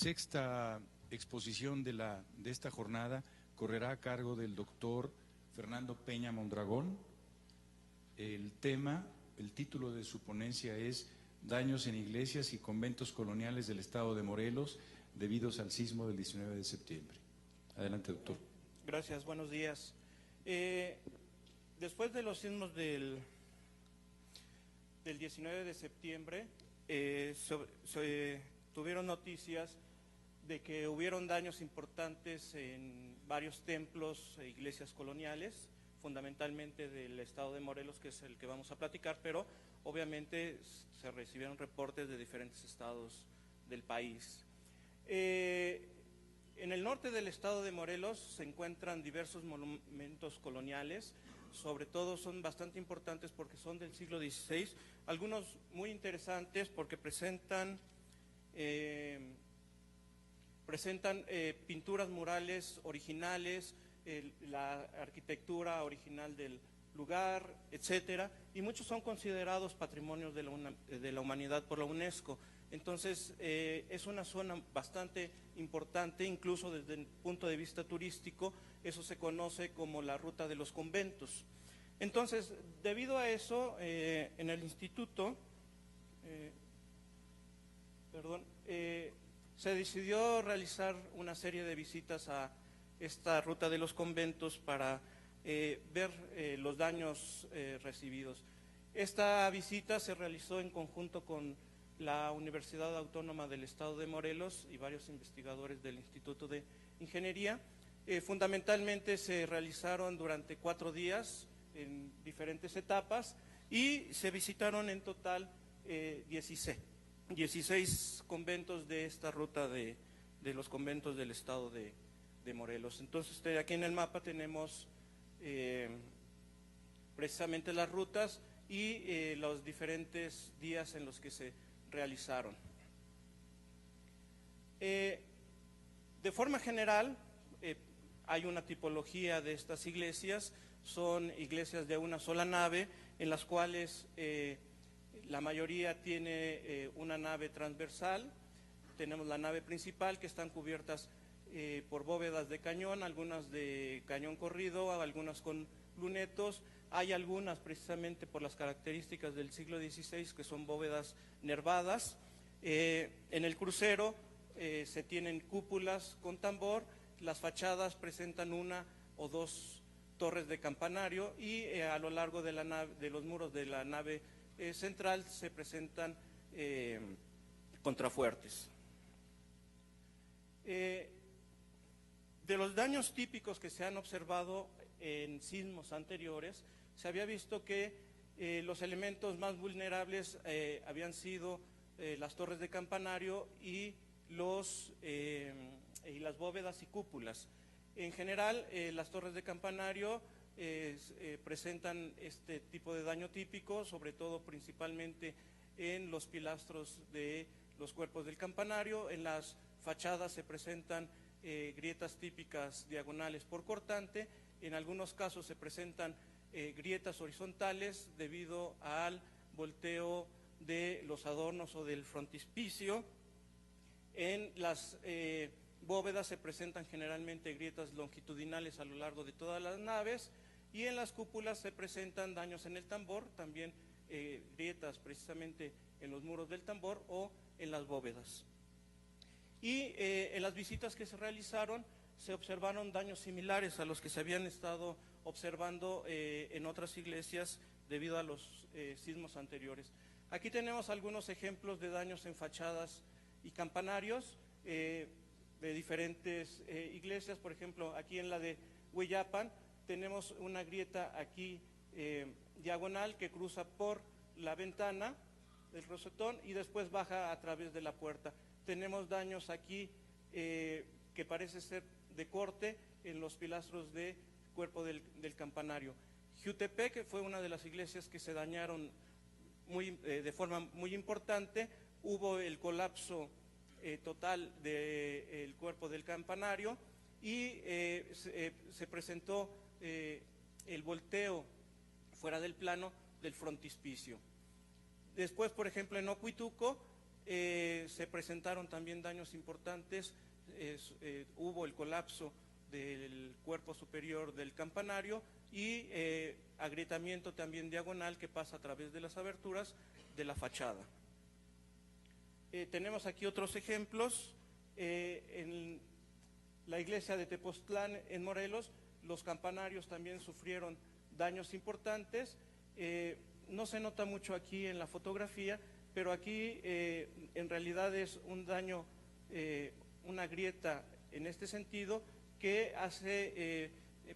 sexta exposición de esta jornada correrá a cargo del doctor Fernando Peña Mondragón. El título de su ponencia es Daños en iglesias y conventos coloniales del estado de Morelos debidos al sismo del 19 de septiembre. Adelante, doctor. Gracias, buenos días. Después de los sismos del 19 de septiembre, tuvieron noticias de que hubieron daños importantes en varios templos e iglesias coloniales, fundamentalmente del estado de Morelos, que es el que vamos a platicar, pero obviamente se recibieron reportes de diferentes estados del país. En el norte del estado de Morelos se encuentran diversos monumentos coloniales, sobre todo son bastante importantes porque son del siglo XVI, algunos muy interesantes porque presentan pinturas murales originales, la arquitectura original del lugar, etcétera, y muchos son considerados patrimonios de la humanidad por la UNESCO. Entonces, es una zona bastante importante, incluso desde el punto de vista turístico, eso se conoce como la ruta de los conventos. Entonces, debido a eso, en el instituto, se decidió realizar una serie de visitas a esta ruta de los conventos para ver los daños recibidos. Esta visita se realizó en conjunto con la Universidad Autónoma del Estado de Morelos y varios investigadores del Instituto de Ingeniería. Fundamentalmente se realizaron durante 4 días en diferentes etapas y se visitaron en total 16 conventos de esta ruta de los conventos del Estado de Morelos. Entonces, aquí en el mapa tenemos precisamente las rutas y los diferentes días en los que se realizaron. De forma general, hay una tipología de estas iglesias, son iglesias de una sola nave, en las cuales la mayoría tiene una nave transversal. Tenemos la nave principal, que están cubiertas por bóvedas de cañón, algunas de cañón corrido, algunas con lunetos. Hay algunas, precisamente por las características del siglo XVI, que son bóvedas nervadas. En el crucero se tienen cúpulas con tambor, las fachadas presentan 1 o 2 torres de campanario y a lo largo de la nave, de los muros de la nave central se presentan contrafuertes. De los daños típicos que se han observado en sismos anteriores, se había visto que los elementos más vulnerables habían sido las torres de campanario y las bóvedas y cúpulas. En general, las torres de campanario presentan este tipo de daño típico, sobre todo principalmente en los pilastros de los cuerpos del campanario. En las fachadas se presentan grietas típicas diagonales por cortante. En algunos casos se presentan grietas horizontales debido al volteo de los adornos o del frontispicio. En las bóvedas se presentan generalmente grietas longitudinales a lo largo de todas las naves, y en las cúpulas se presentan daños en el tambor, también grietas precisamente en los muros del tambor o en las bóvedas. Y en las visitas que se realizaron se observaron daños similares a los que se habían estado observando en otras iglesias debido a los sismos anteriores. Aquí tenemos algunos ejemplos de daños en fachadas y campanarios de diferentes iglesias. Por ejemplo, aquí en la de Huillapan tenemos una grieta aquí diagonal que cruza por la ventana del rosetón y después baja a través de la puerta. Tenemos daños aquí que parece ser de corte en los pilastros de cuerpo del campanario. Jiutepec fue una de las iglesias que se dañaron de forma muy importante. Hubo el colapso total del cuerpo del campanario y se presentó el volteo fuera del plano del frontispicio. Después, por ejemplo, en Ocuituco se presentaron también daños importantes, hubo el colapso del cuerpo superior del campanario y agrietamiento también diagonal que pasa a través de las aberturas de la fachada. Tenemos aquí otros ejemplos. En la iglesia de Tepoztlán, en Morelos, los campanarios también sufrieron daños importantes. No se nota mucho aquí en la fotografía, pero aquí en realidad es un daño, una grieta en este sentido que hace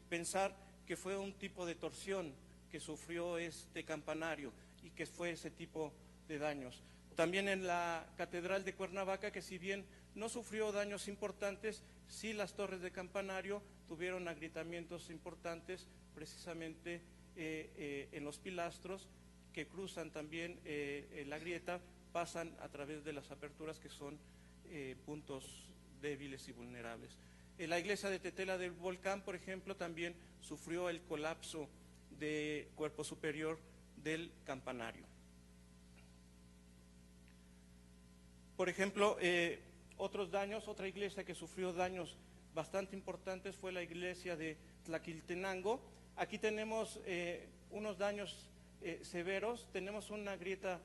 pensar que fue un tipo de torsión que sufrió este campanario y que fue ese tipo de daños. También en la Catedral de Cuernavaca, que si bien no sufrió daños importantes, sí las torres de campanario tuvieron agrietamientos importantes precisamente en los pilastros que cruzan también la grieta, pasan a través de las aperturas que son puntos débiles y vulnerables. La iglesia de Tetela del Volcán, por ejemplo, también sufrió el colapso del cuerpo superior del campanario. Por ejemplo, otros daños, otra iglesia que sufrió daños bastante importantes fue la iglesia de Tlaquiltenango. Aquí tenemos unos daños severos, tenemos una grieta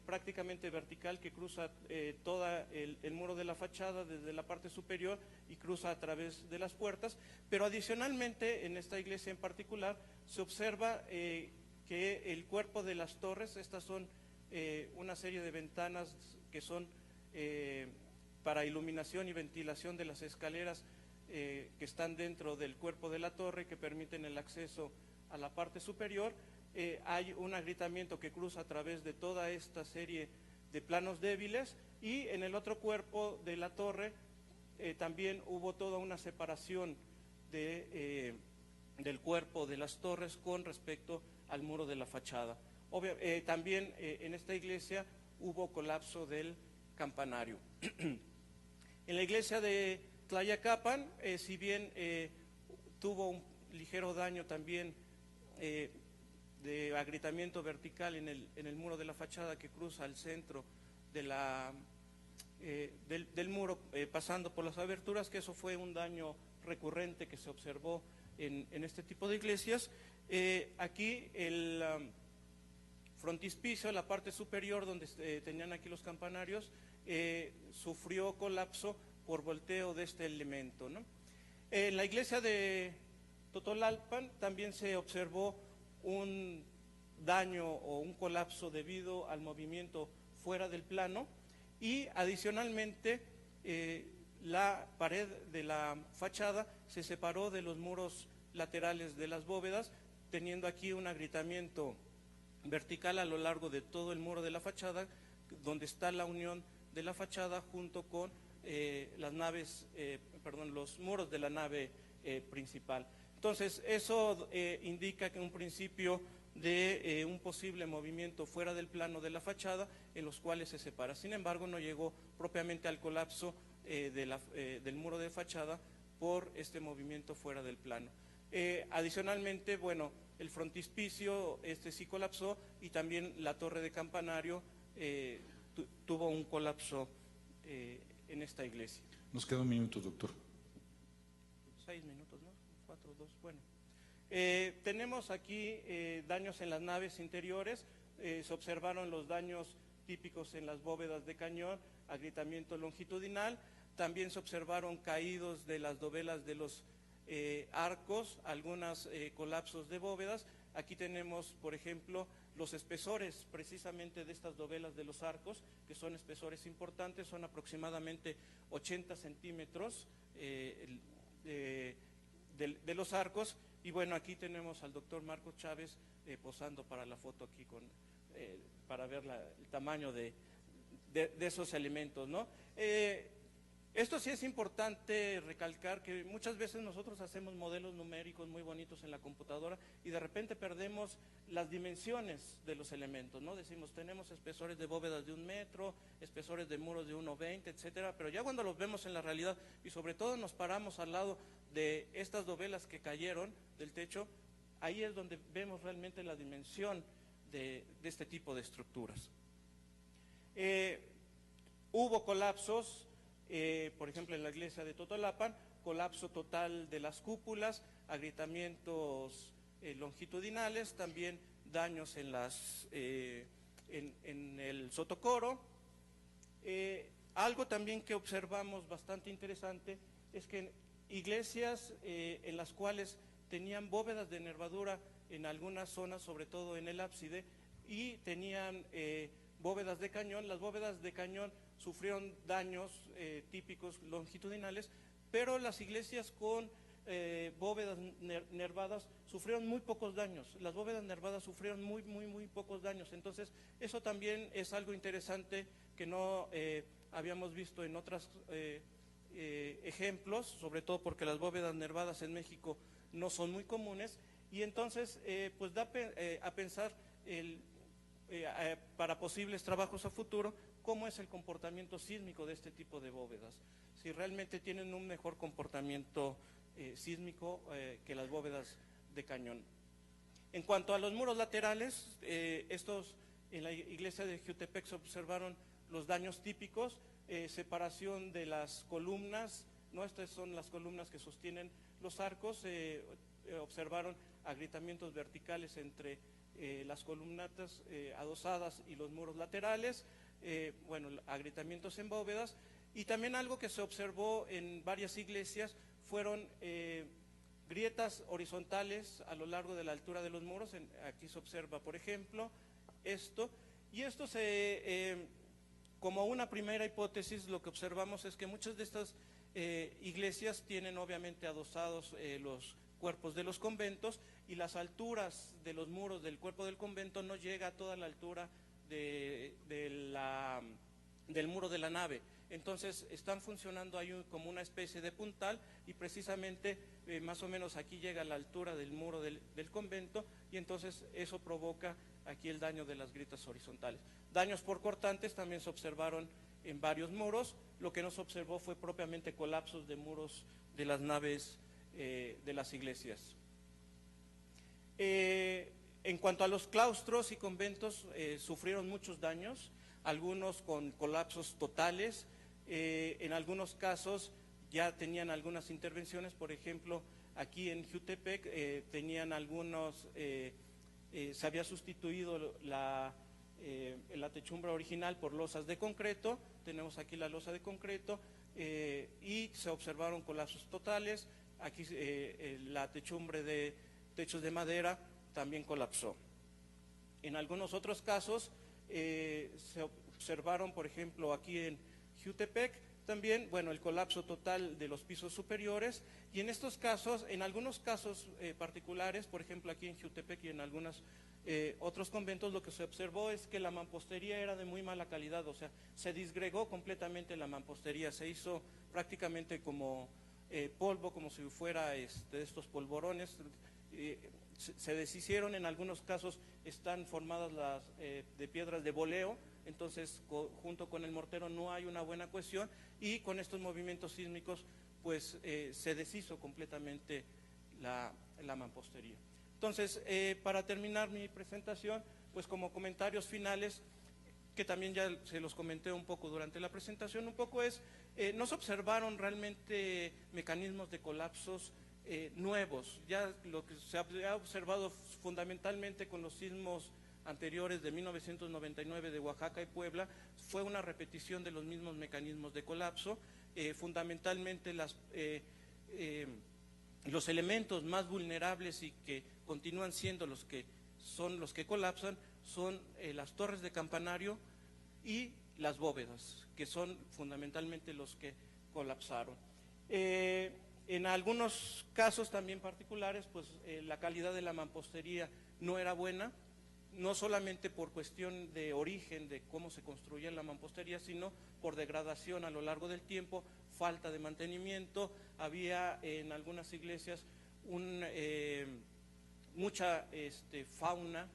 prácticamente vertical que cruza todo el muro de la fachada desde la parte superior y cruza a través de las puertas, pero adicionalmente en esta iglesia en particular se observa que el cuerpo de las torres, estas son una serie de ventanas que son para iluminación y ventilación de las escaleras que están dentro del cuerpo de la torre, que permiten el acceso a la parte superior. Hay un agrietamiento que cruza a través de toda esta serie de planos débiles, y en el otro cuerpo de la torre también hubo toda una separación del cuerpo de las torres con respecto al muro de la fachada. También en esta iglesia hubo colapso del campanario. En la iglesia de Tlayacapan, si bien tuvo un ligero daño también de agrietamiento vertical en el muro de la fachada que cruza el centro de del muro, pasando por las aberturas, que eso fue un daño recurrente que se observó en este tipo de iglesias. Aquí el frontispicio, la parte superior donde tenían aquí los campanarios, sufrió colapso por volteo de este elemento, ¿no? En la iglesia de Totolalpan también se observó un daño o un colapso debido al movimiento fuera del plano, y adicionalmente la pared de la fachada se separó de los muros laterales de las bóvedas, teniendo aquí un agrietamiento vertical a lo largo de todo el muro de la fachada, donde está la unión de la fachada junto con los muros de la nave principal. Entonces, eso indica que un principio de un posible movimiento fuera del plano de la fachada, en los cuales se separa. Sin embargo, no llegó propiamente al colapso del muro de fachada por este movimiento fuera del plano. Adicionalmente, bueno, el frontispicio sí colapsó, y también la torre de campanario tuvo un colapso en esta iglesia. Nos queda un minuto, doctor. 6 minutos, ¿no? 4, 2, bueno. Tenemos aquí daños en las naves interiores. Se observaron los daños típicos en las bóvedas de cañón, agrietamiento longitudinal. También se observaron caídos de las dovelas de los arcos, algunos colapsos de bóvedas. Aquí tenemos, por ejemplo, los espesores precisamente de estas dovelas de los arcos, que son espesores importantes, son aproximadamente 80 centímetros de los arcos. Y bueno, aquí tenemos al doctor Marcos Chávez posando para la foto aquí para ver el tamaño de esos elementos, ¿no? Esto sí es importante recalcar, que muchas veces nosotros hacemos modelos numéricos muy bonitos en la computadora y de repente perdemos las dimensiones de los elementos, ¿no? Decimos, tenemos espesores de bóvedas de 1 metro, espesores de muros de 1,20, etcétera, pero ya cuando los vemos en la realidad, y sobre todo nos paramos al lado de estas dovelas que cayeron del techo, ahí es donde vemos realmente la dimensión de este tipo de estructuras. Hubo colapsos, por ejemplo, en la iglesia de Totolapan, colapso total de las cúpulas, agrietamientos longitudinales, también daños en el sotocoro. Algo también que observamos bastante interesante es que iglesias en las cuales tenían bóvedas de nervadura en algunas zonas, sobre todo en el ábside, y tenían bóvedas de cañón, las bóvedas de cañón sufrieron daños típicos longitudinales, pero las iglesias con bóvedas nervadas sufrieron muy pocos daños. Las bóvedas nervadas sufrieron muy pocos daños. Entonces, eso también es algo interesante que no habíamos visto en otros ejemplos, sobre todo porque las bóvedas nervadas en México no son muy comunes, y entonces pues da a pensar para posibles trabajos a futuro cómo es el comportamiento sísmico de este tipo de bóvedas, si realmente tienen un mejor comportamiento sísmico que las bóvedas de cañón. En cuanto a los muros laterales, en la iglesia de Jiutepec se observaron los daños típicos, separación de las columnas, ¿no? Estas son las columnas que sostienen los arcos, observaron agrietamientos verticales entre las columnatas adosadas y los muros laterales, bueno, agrietamientos en bóvedas, y también algo que se observó en varias iglesias fueron grietas horizontales a lo largo de la altura de los muros. Aquí se observa, por ejemplo, esto, y esto como una primera hipótesis, lo que observamos es que muchas de estas iglesias tienen obviamente adosados los cuerpos de los conventos, y las alturas de los muros del cuerpo del convento no llega a toda la altura del muro de la nave. Entonces están funcionando ahí como una especie de puntal, y precisamente más o menos aquí llega a la altura del muro del convento, y entonces eso provoca aquí el daño de las grietas horizontales. Daños por cortantes también se observaron en varios muros. Lo que no se observó fue propiamente colapsos de muros de las naves de las iglesias. En cuanto a los claustros y conventos, sufrieron muchos daños, algunos con colapsos totales. En algunos casos ya tenían algunas intervenciones, por ejemplo, aquí en Jiutepec tenían algunos, se había sustituido la techumbre original por losas de concreto. Tenemos aquí la losa de concreto, y se observaron colapsos totales. Aquí la techumbre de techos de madera también colapsó. En algunos otros casos se observaron, por ejemplo, aquí en Jiutepec, también, bueno, el colapso total de los pisos superiores, y en estos casos, en algunos casos particulares, por ejemplo, aquí en Jiutepec y en algunos otros conventos, lo que se observó es que la mampostería era de muy mala calidad, o sea, se disgregó completamente la mampostería, se hizo prácticamente como polvo, como si fuera de estos polvorones. Se deshicieron, en algunos casos están formadas de piedras de boleo, entonces junto con el mortero no hay una buena cohesión, y con estos movimientos sísmicos pues se deshizo completamente la mampostería. Entonces, para terminar mi presentación, pues como comentarios finales, que también ya se los comenté un poco durante la presentación, un poco no se observaron realmente mecanismos de colapsos nuevos. Ya lo que se ha observado fundamentalmente con los sismos anteriores de 1999 de Oaxaca y Puebla fue una repetición de los mismos mecanismos de colapso. Fundamentalmente los elementos más vulnerables y que continúan siendo los que colapsan son las torres de campanario y las bóvedas, que son fundamentalmente los que colapsaron. En algunos casos también particulares, pues la calidad de la mampostería no era buena, no solamente por cuestión de origen, de cómo se construía la mampostería, sino por degradación a lo largo del tiempo, falta de mantenimiento. Había en algunas iglesias mucha fauna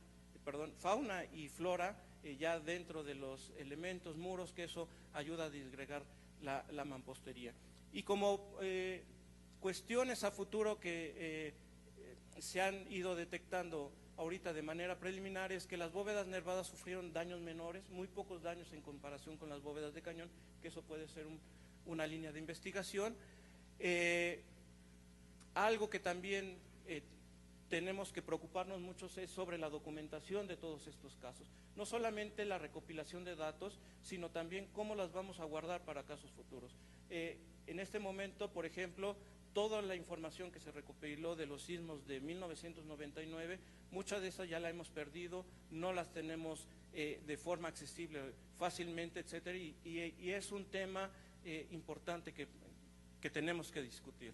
y flora ya dentro de los elementos, muros, que eso ayuda a disgregar la mampostería. Y como cuestiones a futuro que se han ido detectando ahorita de manera preliminar es que las bóvedas nervadas sufrieron daños menores, muy pocos daños en comparación con las bóvedas de cañón, que eso puede ser una línea de investigación. Algo que también tenemos que preocuparnos mucho es sobre la documentación de todos estos casos. No solamente la recopilación de datos, sino también cómo las vamos a guardar para casos futuros. En este momento, por ejemplo, toda la información que se recopiló de los sismos de 1999, muchas de esas ya la hemos perdido, no las tenemos de forma accesible fácilmente, etcétera, y es un tema importante que tenemos que discutir.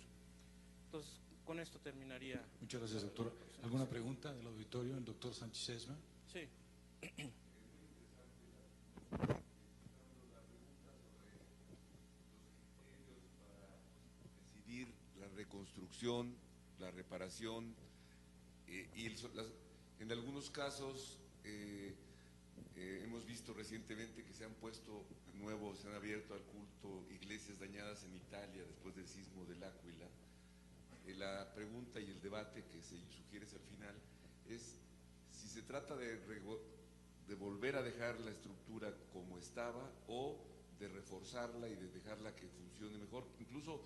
Entonces, con esto terminaría. Muchas gracias, doctor. ¿Alguna pregunta del auditorio? El doctor Sánchez Esma. Sí. Decidir la reconstrucción, la reparación en algunos casos hemos visto recientemente que se han puesto de nuevo, se han abierto al culto iglesias dañadas en Italia después del sismo del Áquila. La pregunta y el debate que se sugiere al final es si se trata de volver a dejar la estructura como estaba o de reforzarla y de dejarla que funcione mejor. Incluso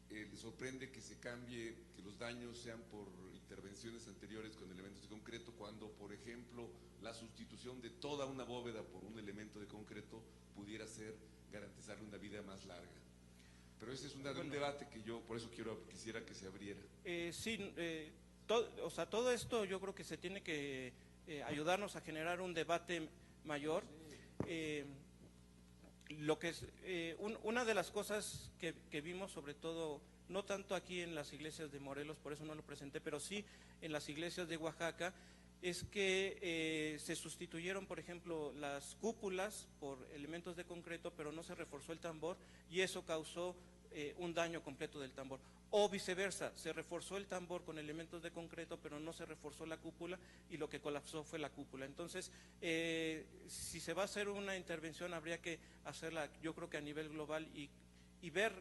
le sorprende que se cambie, que los daños sean por intervenciones anteriores con elementos de concreto, cuando, por ejemplo, la sustitución de toda una bóveda por un elemento de concreto pudiera ser garantizarle una vida más larga. Pero ese es un debate que yo, por eso quisiera que se abriera. Sí, todo esto yo creo que se tiene que ayudarnos a generar un debate mayor. Lo que es una de las cosas que vimos, sobre todo, no tanto aquí en las iglesias de Morelos, por eso no lo presenté, pero sí en las iglesias de Oaxaca, es que se sustituyeron, por ejemplo, las cúpulas por elementos de concreto, pero no se reforzó el tambor, y eso causó un daño completo del tambor. O viceversa, se reforzó el tambor con elementos de concreto, pero no se reforzó la cúpula, y lo que colapsó fue la cúpula. Entonces, si se va a hacer una intervención, habría que hacerla, yo creo que a nivel global, y ver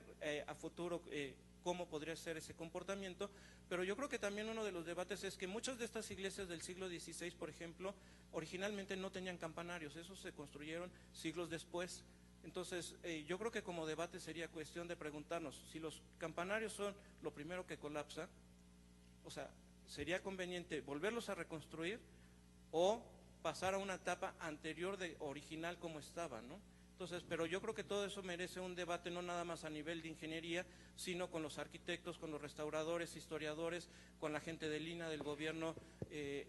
a futuro cómo podría ser ese comportamiento. Pero yo creo que también uno de los debates es que muchas de estas iglesias del siglo XVI, por ejemplo, originalmente no tenían campanarios, esos se construyeron siglos después. Entonces, yo creo que como debate sería cuestión de preguntarnos si los campanarios son lo primero que colapsa, o sea, sería conveniente volverlos a reconstruir o pasar a una etapa anterior de original como estaba, ¿no? Entonces, pero yo creo que todo eso merece un debate no nada más a nivel de ingeniería, sino con los arquitectos, con los restauradores, historiadores, con la gente del INAH, del gobierno,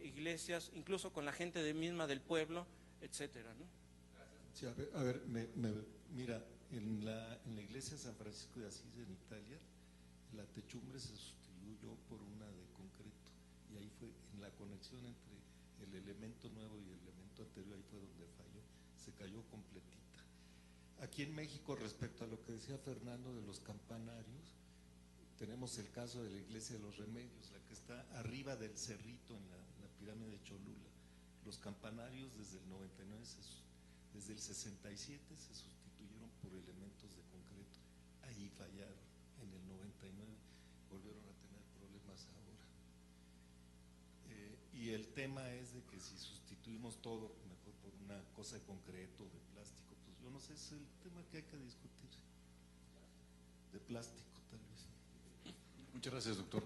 iglesias, incluso con la gente misma del pueblo, etcétera, ¿no? Sí, a ver, mira, en la iglesia de San Francisco de Asís en Italia, la techumbre se sustituyó por una de concreto, y ahí fue en la conexión entre el elemento nuevo y el elemento anterior, ahí fue donde falló, se cayó completita. Aquí en México, respecto a lo que decía Fernando de los campanarios, tenemos el caso de la iglesia de los Remedios, la que está arriba del cerrito en la pirámide de Cholula. Los campanarios desde el 99, desde el 67 se sustituyeron por elementos de concreto, ahí fallaron, en el 99 volvieron a tener problemas ahora. Y el tema es de que si sustituimos todo mejor por una cosa de concreto, de plástico, pues yo no sé, es el tema que hay que discutir, de plástico tal vez. Muchas gracias, doctor.